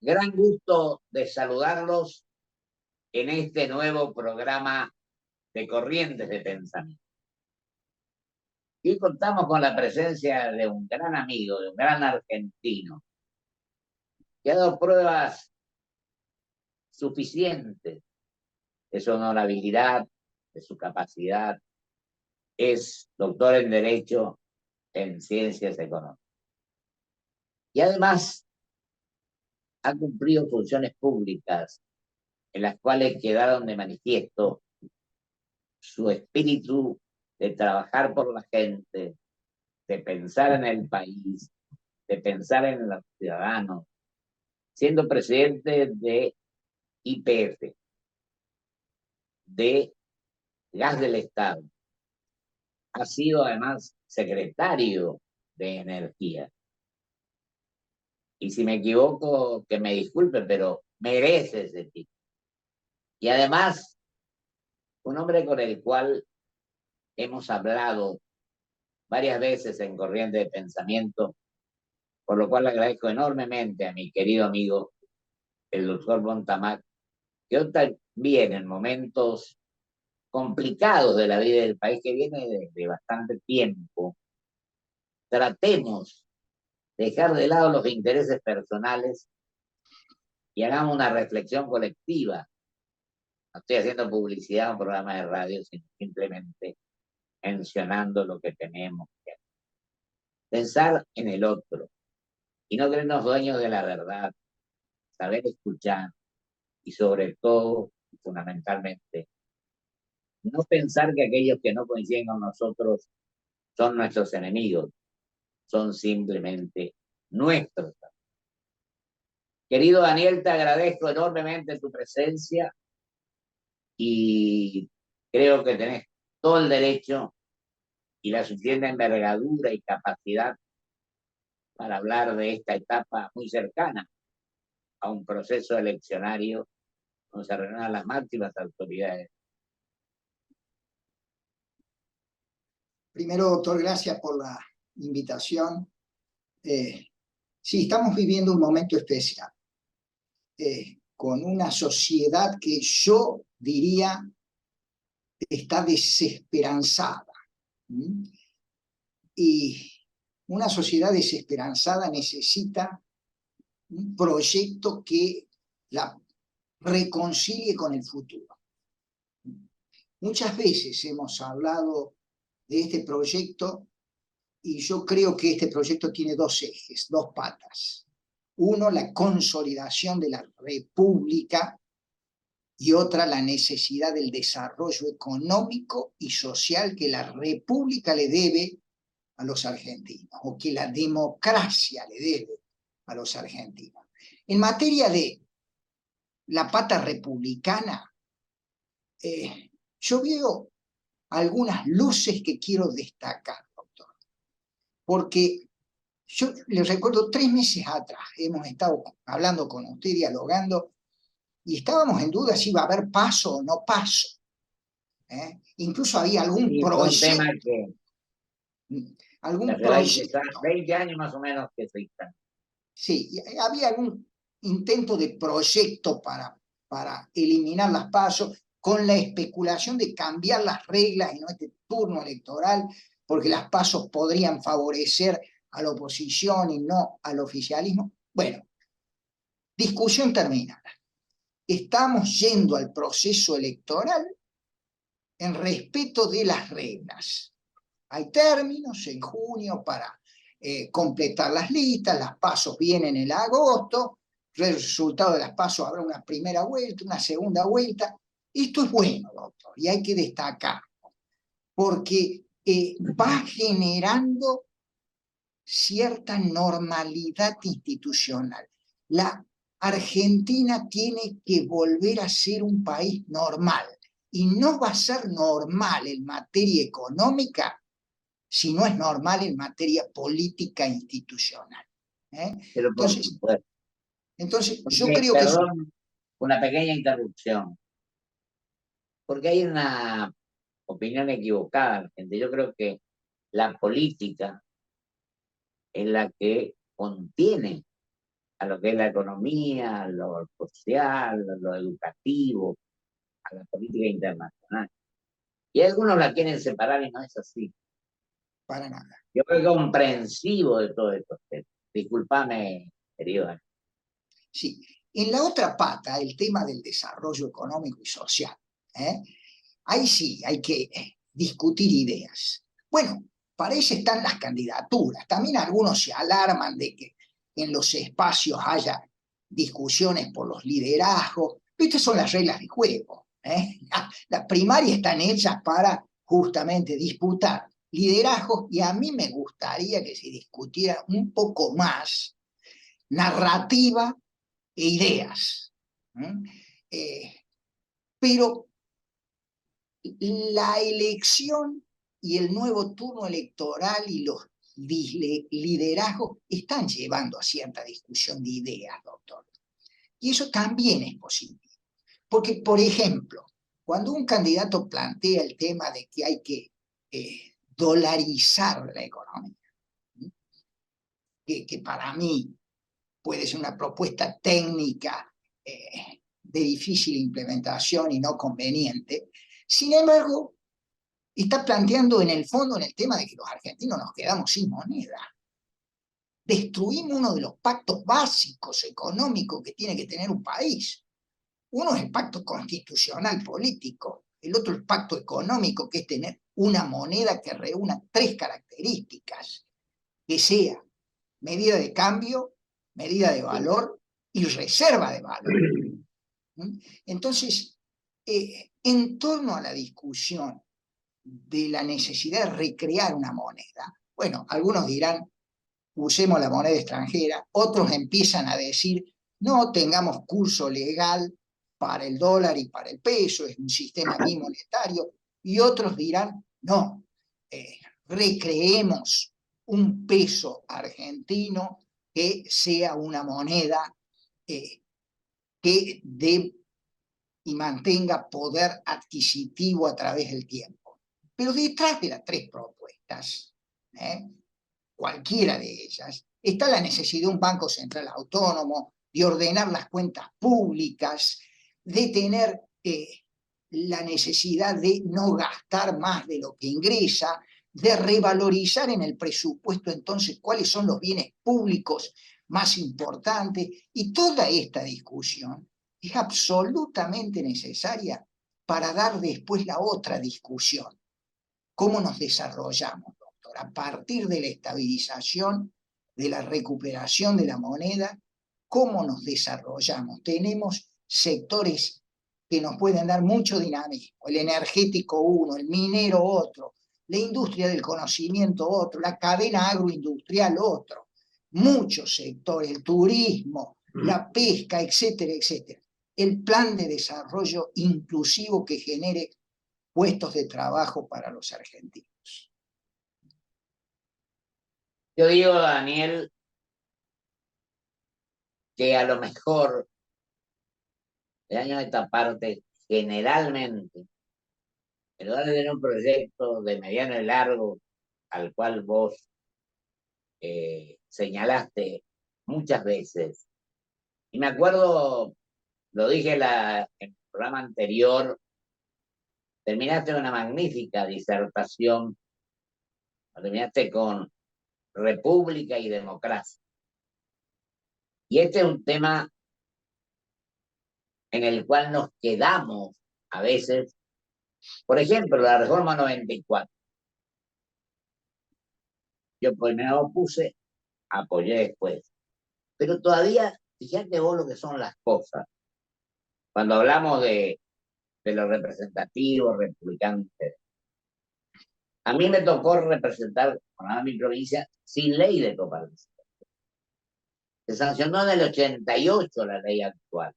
Gran gusto de saludarlos en este nuevo programa de Corrientes de Pensamiento. Y contamos con la presencia de un gran amigo, de un gran argentino, que ha dado pruebas suficientes de su honorabilidad, de su capacidad. Es doctor en Derecho en Ciencias Económicas. Y además ha cumplido funciones públicas en las cuales quedaron de manifiesto su espíritu de trabajar por la gente, de pensar en el país, de pensar en los ciudadanos, siendo presidente de YPF, de Gas del Estado. Ha sido además secretario de Energía. Y si me equivoco, que me disculpe, pero merece ese título. Y además, un hombre con el cual hemos hablado varias veces en Corriente de Pensamiento, por lo cual le agradezco enormemente a mi querido amigo, el doctor Montamac, que hoy también en momentos complicados de la vida del país, que viene de bastante tiempo, tratemos de dejar de lado los intereses personales y hagamos una reflexión colectiva. No estoy haciendo publicidad a un programa de radio, sino simplemente mencionando lo que tenemos que hacer. Pensar en el otro y no creernos dueños de la verdad, saber escuchar y sobre todo, fundamentalmente, no pensar que aquellos que no coinciden con nosotros son nuestros enemigos, son simplemente nuestros. Querido Daniel, te agradezco enormemente tu presencia y creo que tenés todo el derecho y la suficiente envergadura y capacidad para hablar de esta etapa muy cercana a un proceso eleccionario donde se reúnan las máximas autoridades. Primero, doctor, gracias por la invitación. Sí, estamos viviendo un momento especial, con una sociedad que yo diría está desesperanzada. Y una sociedad desesperanzada necesita un proyecto que la reconcilie con el futuro. Muchas veces hemos hablado de este proyecto y yo creo que este proyecto tiene dos ejes, dos patas. Uno, la consolidación de la República y otra, la necesidad del desarrollo económico y social que la República le debe a los argentinos, o que la democracia le debe a los argentinos. En materia de la pata republicana, yo veo algunas luces que quiero destacar, doctor, porque yo les recuerdo 3 meses atrás, hemos estado hablando con usted, dialogando, y estábamos en duda si iba a haber paso o no paso. Incluso había algún proyecto. Un tema que algún proyecto. 20 años más o menos que se instala. Sí, había algún intento de proyecto para eliminar las pasos, con la especulación de cambiar las reglas en este turno electoral, porque las pasos podrían favorecer a la oposición y no al oficialismo. Bueno, discusión terminada. Estamos yendo al proceso electoral en respeto de las reglas. Hay términos en junio para completar las listas, las pasos vienen en agosto, el resultado de las pasos habrá una primera vuelta, una segunda vuelta. Esto es bueno, doctor, y hay que destacarlo, porque va generando cierta normalidad institucional. La Argentina tiene que volver a ser un país normal, y no va a ser normal en materia económica si no es normal en materia política e institucional. Pero por supuesto. Entonces porque, yo creo perdón, que una pequeña interrupción, porque hay una opinión equivocada, gente. Yo creo que la política es la que contiene a lo que es la economía, a lo social, a lo educativo, a la política internacional. Y algunos la quieren separar y no es así. para nada. Yo soy comprensivo de todos estos temas. Disculpame, querido. Sí. En la otra pata, el tema del desarrollo económico y social, ¿eh? Ahí sí hay que discutir ideas. Bueno, para eso están las candidaturas. También algunos se alarman de que en los espacios haya discusiones por los liderazgos. Estas son las reglas de juego. Las primarias están hechas para justamente disputar liderazgos y a mí me gustaría que se discutiera un poco más narrativa e ideas. Pero la elección y el nuevo turno electoral y los liderazgos están llevando a cierta discusión de ideas, doctor. Y eso también es posible. Porque, por ejemplo, cuando un candidato plantea el tema de que hay que dolarizar la economía, que para mí puede ser una propuesta técnica de difícil implementación y no conveniente, sin embargo, está planteando en el fondo en el tema de que los argentinos nos quedamos sin moneda. Destruimos uno de los pactos básicos económicos que tiene que tener un país. Uno es el pacto constitucional político, el otro el pacto económico, que es tener una moneda que reúna tres características, que sea medida de cambio, medida de valor y reserva de valor. Entonces, en torno a la discusión de la necesidad de recrear una moneda, bueno, algunos dirán, usemos la moneda extranjera, otros empiezan a decir, no tengamos curso legal para el dólar y para el peso, es un sistema bimonetario, y otros dirán, no, recreemos un peso argentino que sea una moneda que dé y mantenga poder adquisitivo a través del tiempo. Pero detrás de las tres propuestas, cualquiera de ellas, está la necesidad de un Banco Central autónomo, de ordenar las cuentas públicas, de tener la necesidad de no gastar más de lo que ingresa, de revalorizar en el presupuesto entonces cuáles son los bienes públicos más importantes, y toda esta discusión es absolutamente necesaria para dar después la otra discusión. ¿Cómo nos desarrollamos, doctor? A partir de la estabilización, de la recuperación de la moneda, ¿cómo nos desarrollamos? Tenemos sectores que nos pueden dar mucho dinamismo, el energético uno, el minero otro, la industria del conocimiento otro, la cadena agroindustrial otro, muchos sectores, el turismo, la pesca, etcétera, etcétera. El plan de desarrollo inclusivo que genere puestos de trabajo para los argentinos. Yo digo, Daniel, que a lo mejor de año a esta parte, generalmente, en lugar de tener un proyecto de mediano y largo, al cual vos señalaste muchas veces, y me acuerdo, lo dije en el programa anterior, terminaste una magnífica disertación, terminaste con República y Democracia. Y este es un tema en el cual nos quedamos a veces. Por ejemplo, la reforma 94. Yo primero opuse, apoyé después. Pero todavía, fíjate vos lo que son las cosas. Cuando hablamos de los representativos republicanos, a mí me tocó representar a mi provincia sin ley de coparticipación. Se sancionó en el 88 la ley actual.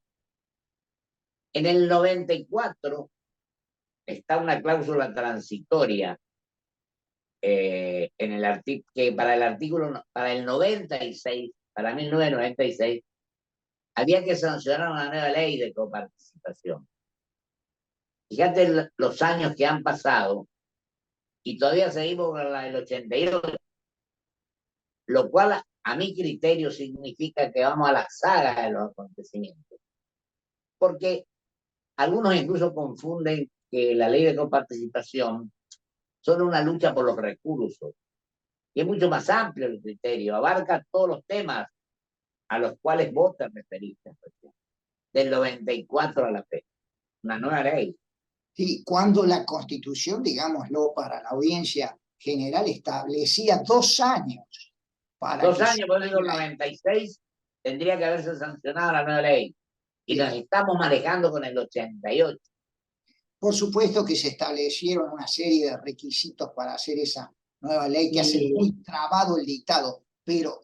En el 94 está una cláusula transitoria en el que para el artículo, para el 96, para 1996, había que sancionar una nueva ley de coparticipación. Fíjate los años que han pasado y todavía seguimos con la del 88, lo cual a mi criterio significa que vamos a la saga de los acontecimientos. Porque algunos incluso confunden que la ley de coparticipación solo una lucha por los recursos. Y es mucho más amplio el criterio, abarca todos los temas a los cuales vos te referiste, del 94 a la fecha. Una nueva ley. Sí, cuando la Constitución, digámoslo para la audiencia general, establecía 2 años para Dos que años, por eso digo, el surgiera. 96 tendría que haberse sancionado la nueva ley. Y nos Bien. estamos manejando con el 88. Por supuesto que se establecieron una serie de requisitos para hacer esa nueva ley que hace Y muy trabado el dictado, pero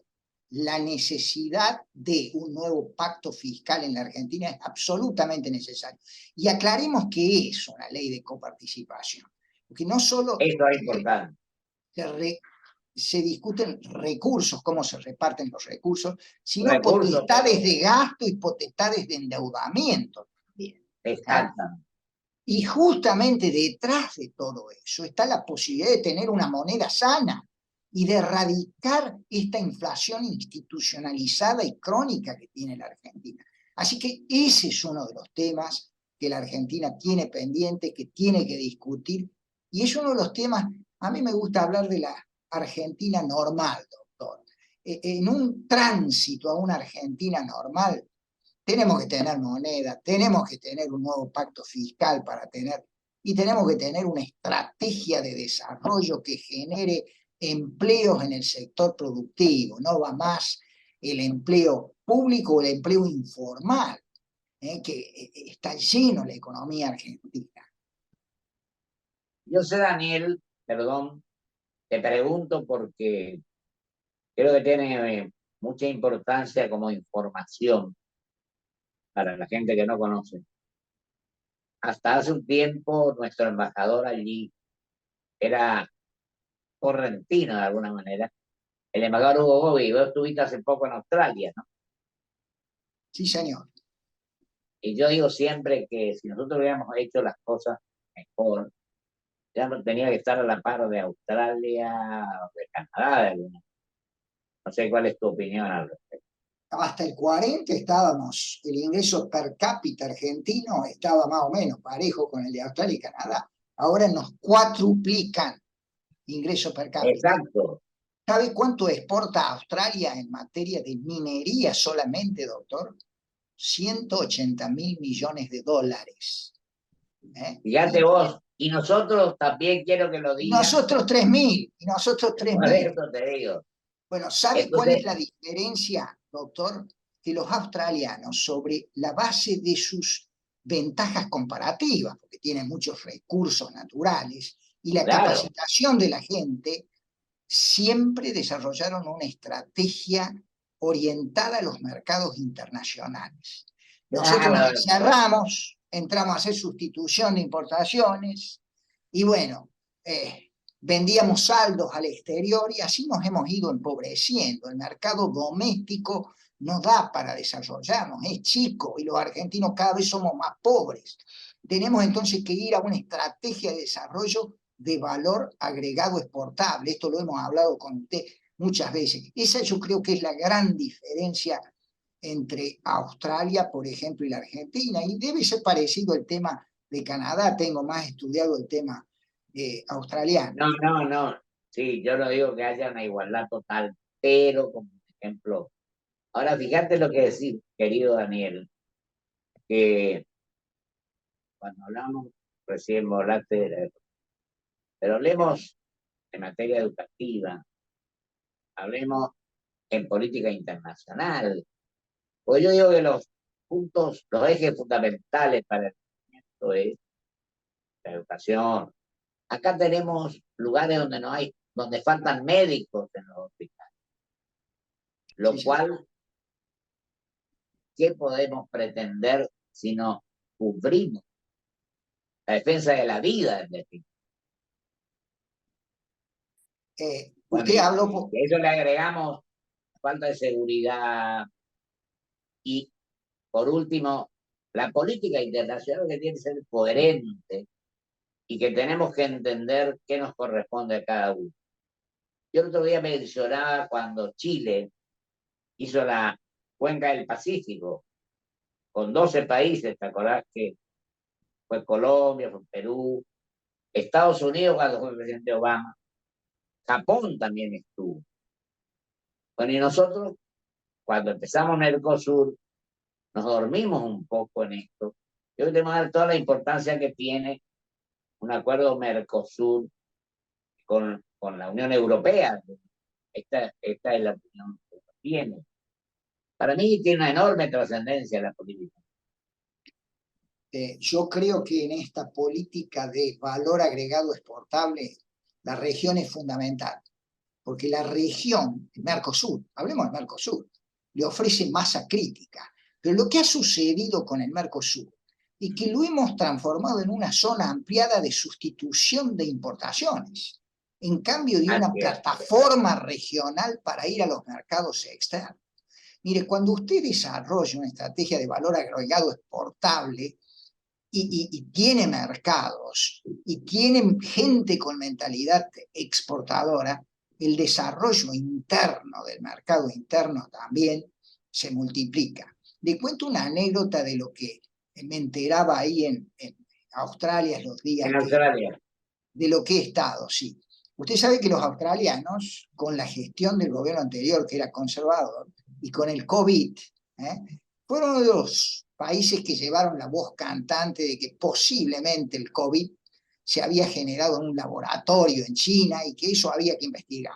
la necesidad de un nuevo pacto fiscal en la Argentina es absolutamente necesario. Y aclaremos qué es una ley de coparticipación, porque no solo eso es importante. se discuten recursos, cómo se reparten los recursos, sino Recursos, potestades de gasto y potestades de endeudamiento también. ¿Ah? exactamente. Y justamente detrás de todo eso está la posibilidad de tener una moneda sana y de erradicar esta inflación institucionalizada y crónica que tiene la Argentina. Así que ese es uno de los temas que la Argentina tiene pendiente, que tiene que discutir, y es uno de los temas, a mí me gusta hablar de la Argentina normal, doctor. En un tránsito a una Argentina normal, tenemos que tener moneda, tenemos que tener un nuevo pacto fiscal para tener, y tenemos que tener una estrategia de desarrollo que genere empleos en el sector productivo, no va más el empleo público o el empleo informal, que está lleno la economía argentina. Yo sé, Daniel, perdón, te pregunto porque creo que tiene mucha importancia como información para la gente que no conoce. Hasta hace un tiempo, nuestro embajador allí era correntino de alguna manera. El embajador Hugo Gobi, vos estuviste hace poco en Australia, ¿no? Sí, señor. Y yo digo siempre que si nosotros hubiéramos hecho las cosas mejor, ya no tenía que estar a la par de Australia o de Canadá, de alguna. No sé cuál es tu opinión al respecto. Hasta el 40 estábamos, el ingreso per cápita argentino estaba más o menos parejo con el de Australia y Canadá. Ahora nos cuatruplican ingreso per cápita. Exacto. ¿Sabe cuánto exporta Australia en materia de minería solamente, doctor? 180.000 millones de dólares. ¿Eh? Fíjate vos, y nosotros también quiero que lo Y digan, nosotros 3.000, y nosotros tres por mil. eso te digo. Bueno, ¿sabe cuál es Entonces, la diferencia, doctor? Que los australianos, sobre la base de sus ventajas comparativas, porque tienen muchos recursos naturales, y la claro, capacitación de la gente, siempre desarrollaron una estrategia orientada a los mercados internacionales. Nosotros nos claro, encerramos, entramos a hacer sustitución de importaciones y bueno, vendíamos saldos al exterior y así nos hemos ido empobreciendo. El mercado doméstico no da para desarrollarnos, es chico y los argentinos cada vez somos más pobres. Tenemos entonces que ir a una estrategia de desarrollo de valor agregado exportable. Esto lo hemos hablado con usted muchas veces. Esa yo creo que es la gran diferencia entre Australia, por ejemplo, y la Argentina. Y debe ser parecido el tema de Canadá. Tengo más estudiado el tema australiano. no, no, no. Sí, yo no digo que haya una igualdad total, pero como ejemplo. Ahora, fíjate lo que decís, querido Daniel, que cuando hablamos, recién vos hablaste pero hablemos en materia educativa, hablemos en política internacional. Pues yo digo que los puntos, los ejes fundamentales para el crecimiento es la educación. Acá tenemos lugares donde no hay, donde faltan médicos en los hospitales, Sí, lo señor. cual, ¿qué podemos pretender si no cubrimos la defensa de la vida, en definitiva? Bueno, Usted y habló, a eso le agregamos falta de seguridad y, por último, la política internacional que tiene que ser coherente y que tenemos que entender qué nos corresponde a cada uno. Yo el otro día mencionaba cuando Chile hizo la cuenca del Pacífico con 12 países, ¿te acordás que fue Colombia, fue Perú, Estados Unidos cuando fue el presidente Obama, Japón también estuvo? Bueno, y nosotros, cuando empezamos Mercosur, nos dormimos un poco en esto. Yo creo que tenemos que dar toda la importancia que tiene un acuerdo Mercosur con la Unión Europea. Esta es la opinión que tiene. Para mí tiene una enorme trascendencia la política. Yo creo que en esta política de valor agregado exportable, la región es fundamental, porque la región, el Mercosur, hablemos del Mercosur, le ofrece masa crítica. Pero lo que ha sucedido con el Mercosur es que lo hemos transformado en una zona ampliada de sustitución de importaciones, en cambio de una plataforma regional para ir a los mercados externos. Mire, cuando usted desarrolla una estrategia de valor agregado exportable y tiene mercados y tiene gente con mentalidad exportadora, el desarrollo interno del mercado interno también se multiplica. Le cuento una anécdota de lo que me enteraba ahí en Australia los días en Australia. de lo que he estado, sí. Usted sabe que los australianos, con la gestión del gobierno anterior, que era conservador, y con el COVID, fueron uno de los países que llevaron la voz cantante de que posiblemente el COVID se había generado en un laboratorio en China y que eso había que investigar.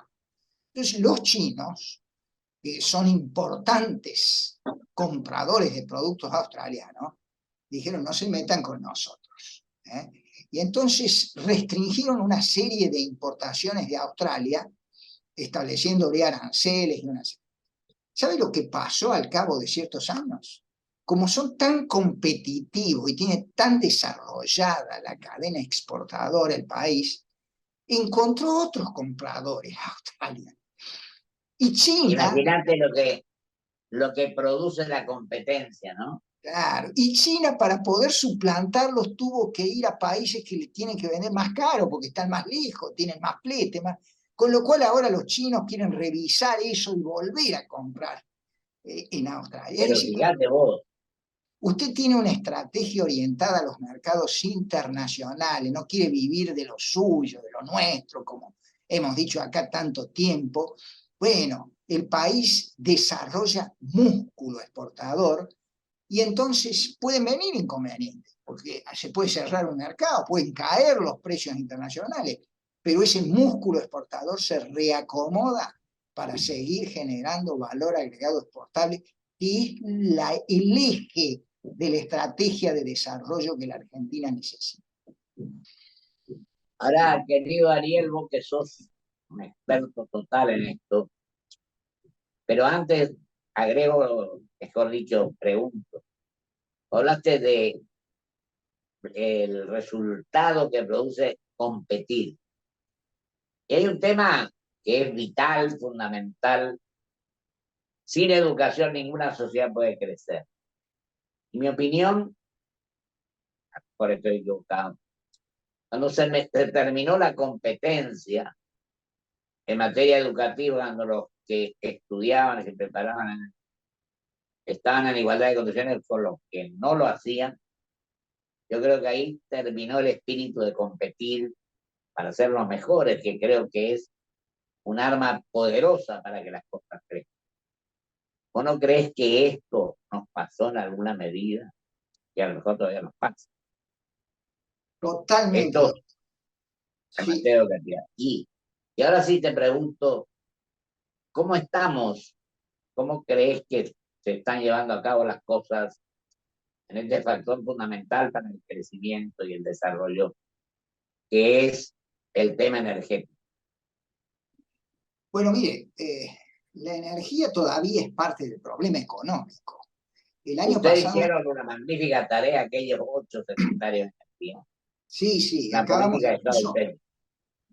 Entonces los chinos, que son importantes compradores de productos australianos, dijeron no se metan con nosotros. Y entonces restringieron una serie de importaciones de Australia, estableciéndole aranceles y una serie. ¿Sabe lo que pasó al cabo de ciertos años? Como son tan competitivos y tiene tan desarrollada la cadena exportadora el país, encontró otros compradores Australia. Y China... Imagínate lo que produce la competencia, ¿no? Claro, y China para poder suplantarlos tuvo que ir a países que le tienen que vender más caro porque están más lejos, tienen más flete, con lo cual ahora los chinos quieren revisar eso y volver a comprar en Australia. Pero Es decir, fíjate vos. Usted tiene una estrategia orientada a los mercados internacionales, no quiere vivir de lo suyo, de lo nuestro, como hemos dicho acá tanto tiempo. Bueno, el país desarrolla músculo exportador y entonces pueden venir inconvenientes, porque se puede cerrar un mercado, pueden caer los precios internacionales, pero ese músculo exportador se reacomoda para seguir generando valor agregado exportable, que es el eje de la estrategia de desarrollo que la Argentina necesita. Ahora, querido Ariel, vos que sos un experto total en esto, pero antes agrego, mejor dicho, pregunto. Hablaste de el resultado que produce competir. Y hay un tema que es vital, fundamental. Sin educación ninguna sociedad puede crecer. En mi opinión, por estoy equivocado, cuando se terminó la competencia en materia educativa, cuando los que estudiaban y se preparaban estaban en igualdad de condiciones con los que no lo hacían, yo creo que ahí terminó el espíritu de competir para ser los mejores, que creo que es un arma poderosa para que las cosas crezcan. ¿Vos no crees que esto nos pasó en alguna medida? Y a lo mejor todavía nos pasa. Totalmente. Esto en Sí. materia educativa. Y ahora sí te pregunto, ¿cómo estamos? ¿Cómo crees que se están llevando a cabo las cosas en este factor fundamental para el crecimiento y el desarrollo, que es el tema energético? Bueno, mire, la energía todavía es parte del problema económico. El año Ustedes pasado... hicieron una magnífica tarea, aquellos 8 secretarios de energía. Sí, sí, La política de Estado del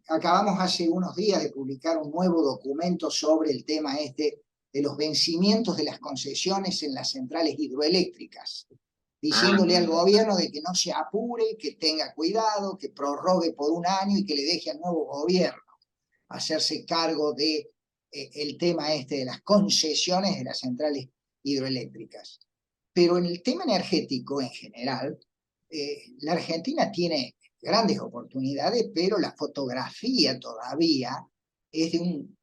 acabamos hace unos días de publicar un nuevo documento sobre el tema este de los vencimientos de las concesiones en las centrales hidroeléctricas, diciéndole al gobierno de que no se apure, que tenga cuidado, que prorrogue por un año y que le deje al nuevo gobierno hacerse cargo de el tema este de las concesiones de las centrales hidroeléctricas. Pero en el tema energético en general, la Argentina tiene grandes oportunidades, pero la fotografía todavía es de un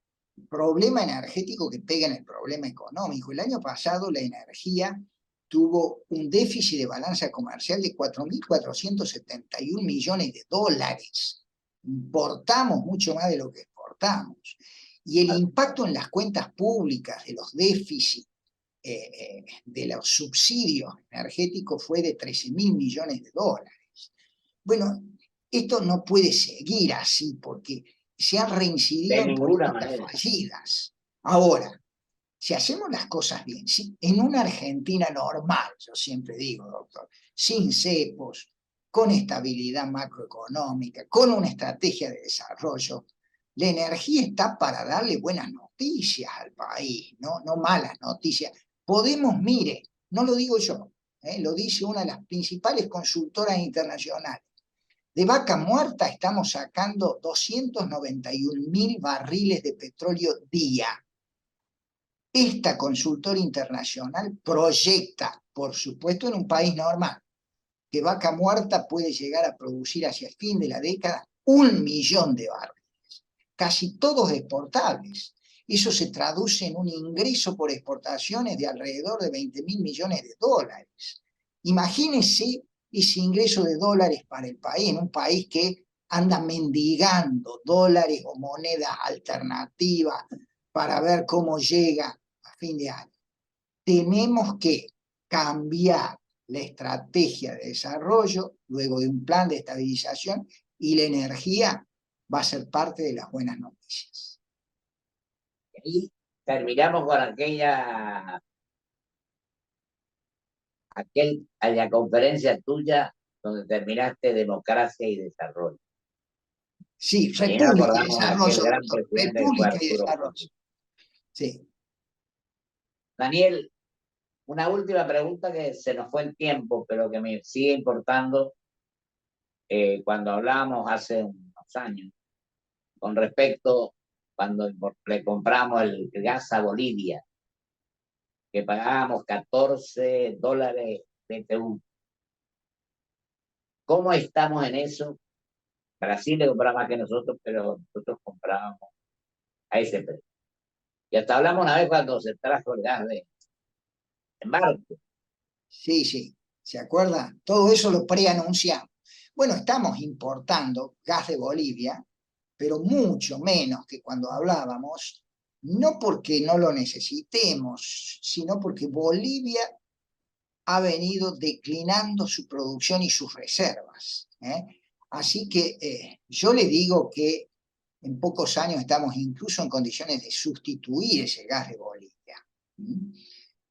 problema energético que pega en el problema económico. El año pasado la energía tuvo un déficit de balanza comercial de 4.471 millones de dólares. Importamos mucho más de lo que exportamos. Y el impacto en las cuentas públicas de los déficits de los subsidios energéticos fue de 13.000 millones de dólares. Bueno, esto no puede seguir así porque se han reincidido en políticas fallidas. Ahora, si hacemos las cosas bien, ¿sí? En una Argentina normal, yo siempre digo, doctor, sin cepos, con estabilidad macroeconómica, con una estrategia de desarrollo, la energía está para darle buenas noticias al país, no malas noticias. Podemos, mire, no lo digo yo, lo dice una de las principales consultoras internacionales. De Vaca Muerta estamos sacando 291.000 barriles de petróleo día. Esta consultora internacional proyecta, por supuesto en un país normal, que Vaca Muerta puede llegar a producir hacia el fin de la década 1 millón de barriles, casi todos exportables. Eso se traduce en un ingreso por exportaciones de alrededor de 20.000 millones de dólares. Imagínense ese ingreso de dólares para el país, en un país que anda mendigando dólares o monedas alternativas para ver cómo llega a fin de año. Tenemos que cambiar la estrategia de desarrollo luego de un plan de estabilización y la energía va a ser parte de las buenas noticias. Y terminamos con aquella conferencia tuya donde terminaste democracia y desarrollo. Sí, Y nos República y acordamos de aquel Desarrollo, gran doctor. presidente que fue República y Arturo Desarrollo. Frondizi. Sí. Daniel, una última pregunta que se nos fue el tiempo, pero que me sigue importando cuando hablábamos hace unos años, con respecto cuando le compramos el gas a Bolivia, que pagábamos $14 BTU. ¿Cómo estamos en eso? Brasil le compraba más que nosotros, pero nosotros comprábamos a ese precio. Y hasta hablamos una vez cuando se trajo el gas en barco. Sí, sí, ¿se acuerda? Todo eso lo preanunciamos. Bueno, estamos importando gas de Bolivia, pero mucho menos que cuando hablábamos, no porque no lo necesitemos, sino porque Bolivia ha venido declinando su producción y sus reservas. Así que yo le digo que en pocos años estamos incluso en condiciones de sustituir ese gas de Bolivia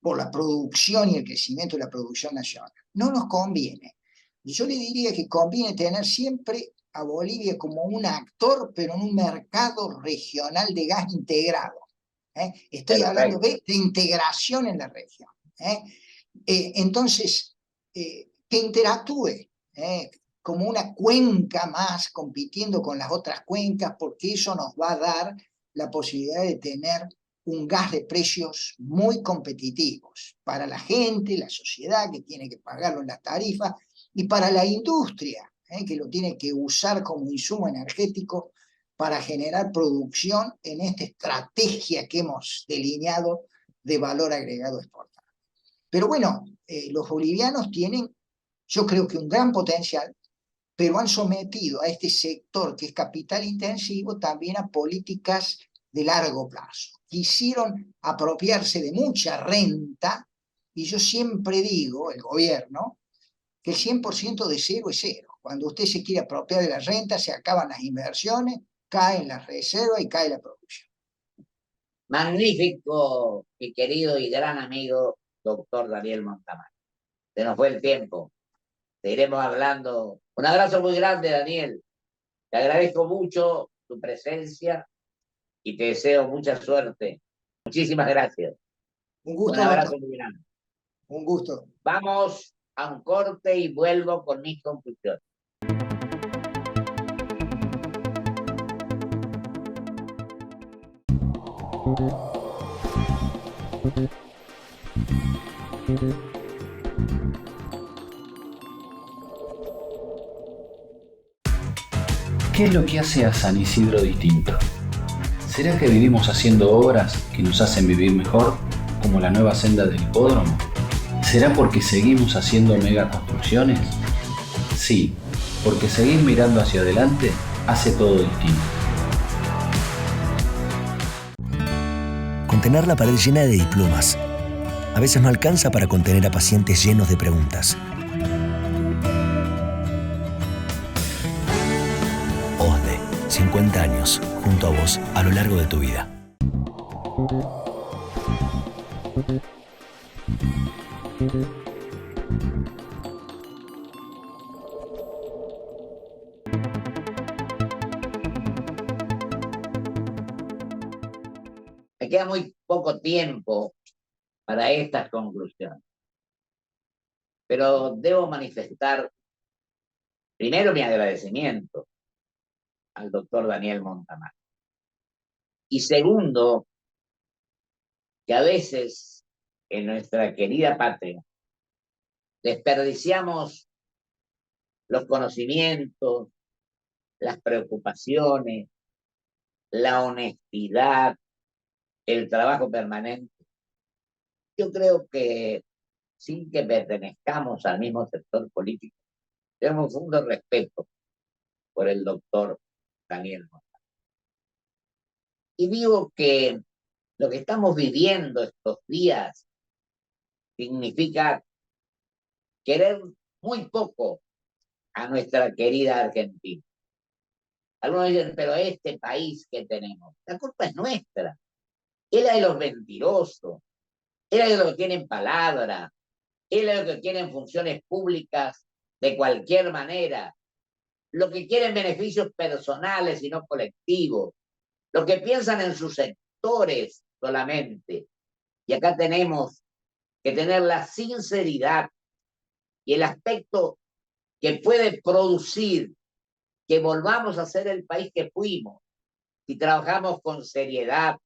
por la producción y el crecimiento de la producción nacional. No nos conviene. Yo le diría que conviene tener siempre a Bolivia como un actor, pero en un mercado regional de gas integrado. Estoy hablando de integración en la región. Entonces, que interactúe como una cuenca más, compitiendo con las otras cuencas, porque eso nos va a dar la posibilidad de tener un gas de precios muy competitivos para la gente, la sociedad que tiene que pagarlo en las tarifas, y para la industria, que lo tiene que usar como insumo energético para generar producción en esta estrategia que hemos delineado de valor agregado exportado. Pero bueno, los bolivianos tienen, yo creo que un gran potencial, pero han sometido a este sector que es capital intensivo también a políticas de largo plazo. Quisieron apropiarse de mucha renta, y yo siempre digo, el gobierno, que el 100% de cero es cero. Cuando usted se quiere apropiar de la renta, se acaban las inversiones, caen las reservas y cae la producción. Magnífico, mi querido y gran amigo, doctor Daniel Montamar. Se nos fue el tiempo. Seguiremos hablando. Un abrazo muy grande, Daniel. Te agradezco mucho tu presencia y te deseo mucha suerte. Muchísimas gracias. Un gusto, Un abrazo doctor. muy grande. Un gusto. Vamos a un corte y vuelvo con mis conclusiones. ¿Qué es lo que hace a San Isidro distinto? ¿Será que vivimos haciendo obras que nos hacen vivir mejor, como la nueva senda del hipódromo? ¿Será porque seguimos haciendo megaconstrucciones? Sí, porque seguir mirando hacia adelante hace todo distinto. Contener la pared llena de diplomas. A veces no alcanza para contener a pacientes llenos de preguntas. OSDE, 50 años, junto a vos, a lo largo de tu vida. Me queda muy poco tiempo para estas conclusiones, pero debo manifestar primero mi agradecimiento al doctor Daniel Montamar. Y segundo, que a veces en nuestra querida patria desperdiciamos los conocimientos, las preocupaciones, la honestidad, el trabajo permanente. Yo creo que sin que pertenezcamos al mismo sector político, tenemos un profundo respeto por el doctor Daniel Montamar. Y digo que lo que estamos viviendo estos días significa querer muy poco a nuestra querida Argentina. Algunos dicen, pero este país que tenemos, la culpa es nuestra. Era de los mentirosos, era de los que tienen palabra, era de los que quieren funciones públicas de cualquier manera, los que quieren beneficios personales y no colectivos, los que piensan en sus sectores solamente. Y acá tenemos que tener la sinceridad y el aspecto que puede producir que volvamos a ser el país que fuimos si trabajamos con seriedad,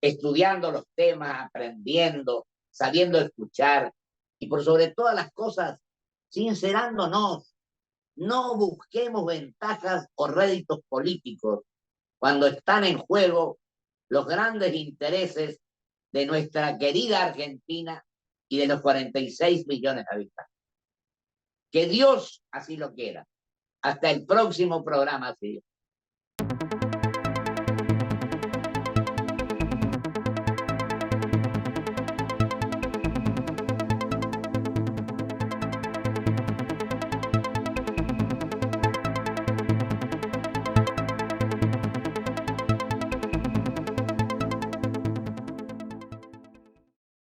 estudiando los temas, aprendiendo, sabiendo escuchar y por sobre todas las cosas, sincerándonos. No busquemos ventajas o réditos políticos cuando están en juego los grandes intereses de nuestra querida Argentina y de los 46 millones de habitantes. Que Dios así lo quiera. Hasta el próximo programa, sí.